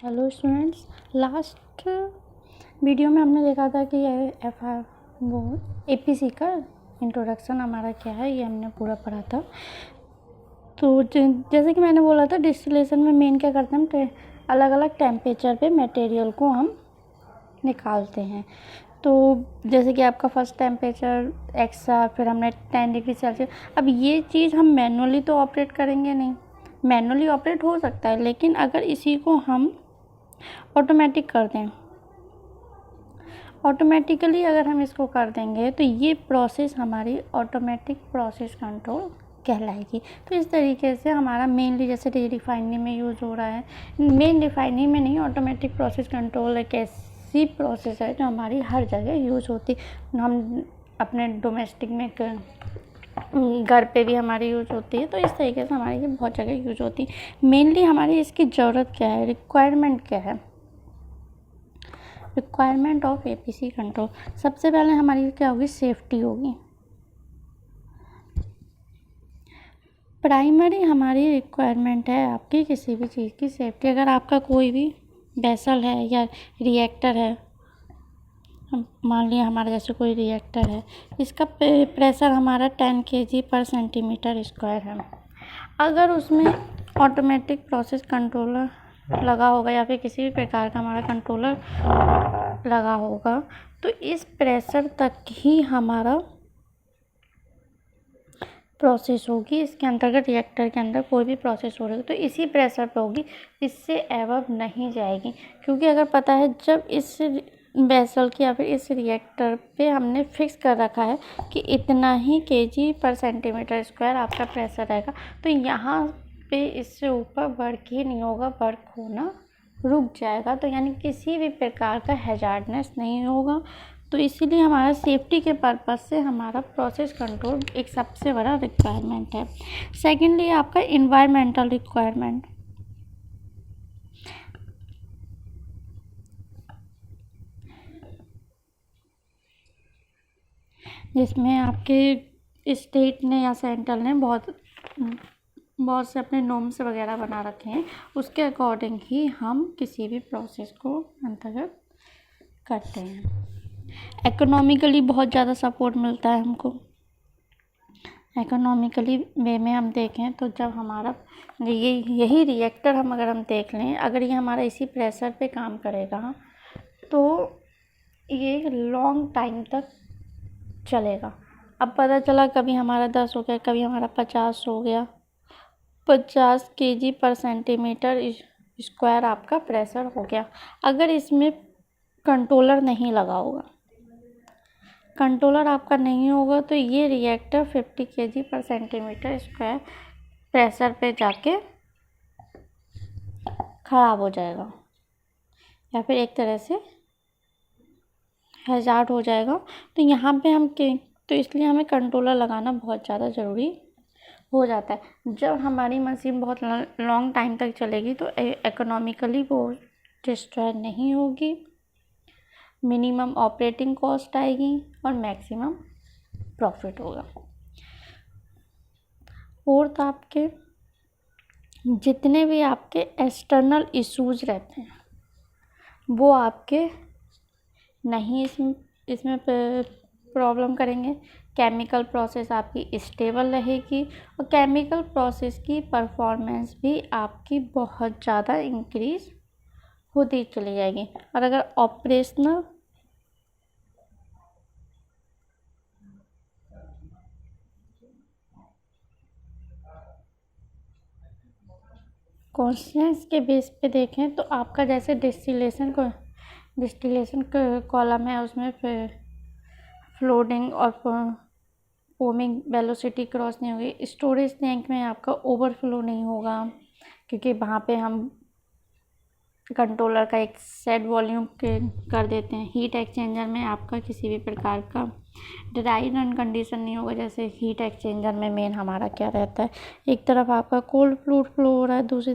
Hello students, last video में हमने देखा था कि वो एपीसी का इंट्रोडक्शन हमारा क्या है ये हमने पूरा पढ़ा था। तो जैसे कि मैंने बोला था, डिस्टिलेशन में मेन क्या करते हैं, हम अलग अलग टेम्परेचर पे मटेरियल को हम निकालते हैं। तो जैसे कि आपका फर्स्ट टेम्परेचर एक्स था, फिर हमने 10 डिग्री सेल्सियस। अब ये चीज़ हम मैनुअली तो ऑपरेट करेंगे नहीं, मैनुअली ऑपरेट हो सकता है, लेकिन अगर इसी को हम ऑटोमेटिक कर दें, ऑटोमेटिकली अगर हम इसको कर देंगे तो ये प्रोसेस हमारी ऑटोमेटिक प्रोसेस कंट्रोल कहलाएगी। तो इस तरीके से हमारा मेनली जैसे रिफाइनरी में यूज़ हो रहा है, मेन रिफाइनरी में नहीं, ऑटोमेटिक प्रोसेस कंट्रोल एक ऐसी प्रोसेस है जो हमारी हर जगह यूज़ होती। हम अपने डोमेस्टिक में घर पे भी हमारी यूज़ होती है। तो इस तरीके से हमारी ये बहुत जगह यूज़ होती है। मेनली हमारी इसकी ज़रूरत क्या है, रिक्वायरमेंट क्या है, रिक्वायरमेंट ऑफ एपीसी कंट्रोल। सबसे पहले हमारी क्या होगी, सेफ्टी होगी। प्राइमरी हमारी रिक्वायरमेंट है आपकी किसी भी चीज़ की सेफ्टी। अगर आपका कोई भी वेसल है या रिएक्टर है, मान लिया हमारा जैसे कोई रिएक्टर है, इसका प्रेशर हमारा 10 kg/cm². है। अगर उसमें ऑटोमेटिक प्रोसेस कंट्रोलर लगा होगा या फिर किसी भी प्रकार का हमारा कंट्रोलर लगा होगा, तो इस प्रेशर तक ही हमारा प्रोसेस होगी। इसके अंतर्गत रिएक्टर के अंदर कोई भी प्रोसेस हो रही है तो इसी प्रेशर पे होगी, इससे एबव नहीं जाएगी। क्योंकि अगर पता है जब इस वेसल की या फिर इस रिएक्टर पे हमने फिक्स कर रखा है कि इतना ही kg/cm² आपका प्रेशर रहेगा, तो यहाँ पे इससे ऊपर वर्क ही नहीं होगा, वर्क होना रुक जाएगा। तो यानी किसी भी प्रकार का हैजार्डनेस नहीं होगा। तो इसीलिए हमारा सेफ्टी के पर्पज़ से हमारा प्रोसेस कंट्रोल एक सबसे बड़ा रिक्वायरमेंट है। सेकेंडली आपका इन्वायरमेंटल रिक्वायरमेंट, जिसमें आपके स्टेट ने या सेंट्रल ने बहुत से अपने नॉर्म्स वगैरह बना रखे हैं, उसके अकॉर्डिंग ही हम किसी भी प्रोसेस को अंतर्गत करते हैं। इकोनॉमिकली बहुत ज़्यादा सपोर्ट मिलता है हमको। इकोनॉमिकली वे में हम देखें तो जब हमारा यही रिएक्टर अगर हम देख लें, अगर ये हमारा इसी प्रेशर पे काम करेगा तो ये लॉन्ग टाइम तक चलेगा। अब पता चला कभी हमारा 10 हो गया, कभी हमारा 50 हो गया, 50 kg/cm² आपका प्रेशर हो गया। अगर इसमें कंट्रोलर नहीं लगा होगा, कंट्रोलर आपका नहीं होगा, तो ये रिएक्टर 50 kg/cm² प्रेशर पे जाके ख़राब हो जाएगा या फिर एक तरह से हैजार्ड हो जाएगा। तो यहाँ पे तो इसलिए हमें कंट्रोलर लगाना बहुत ज़्यादा ज़रूरी हो जाता है। जब हमारी मशीन बहुत लॉन्ग टाइम तक चलेगी तो इकोनॉमिकली वो डिस्ट्रॉय नहीं होगी, मिनिमम ऑपरेटिंग कॉस्ट आएगी और मैक्सिमम प्रॉफिट होगा। और आपके जितने भी आपके एक्सटर्नल इश्यूज रहते हैं वो आपके नहीं इसमें प्रॉब्लम करेंगे। केमिकल प्रोसेस आपकी स्टेबल रहेगी और केमिकल प्रोसेस की परफॉर्मेंस भी आपकी बहुत ज़्यादा इंक्रीज होती चली जाएगी। और अगर ऑपरेशनल कॉन्स्टेंट्स के बेस पे देखें तो आपका जैसे डिस्टिलेशन कॉलम है, उसमें फ्लोटिंग और फोमिंग वेलोसिटी क्रॉस नहीं होगी। स्टोरेज टैंक में आपका ओवरफ्लो नहीं होगा, क्योंकि वहाँ पे हम कंट्रोलर का एक सेट वॉल्यूम कर देते हैं। हीट एक्सचेंजर में आपका किसी भी प्रकार का ड्राई रन कंडीशन नहीं होगा। जैसे हीट एक्सचेंजर में मेन हमारा क्या रहता है, एक तरफ आपका कोल्ड फ्लूइड फ्लो हो रहा है, दूसरी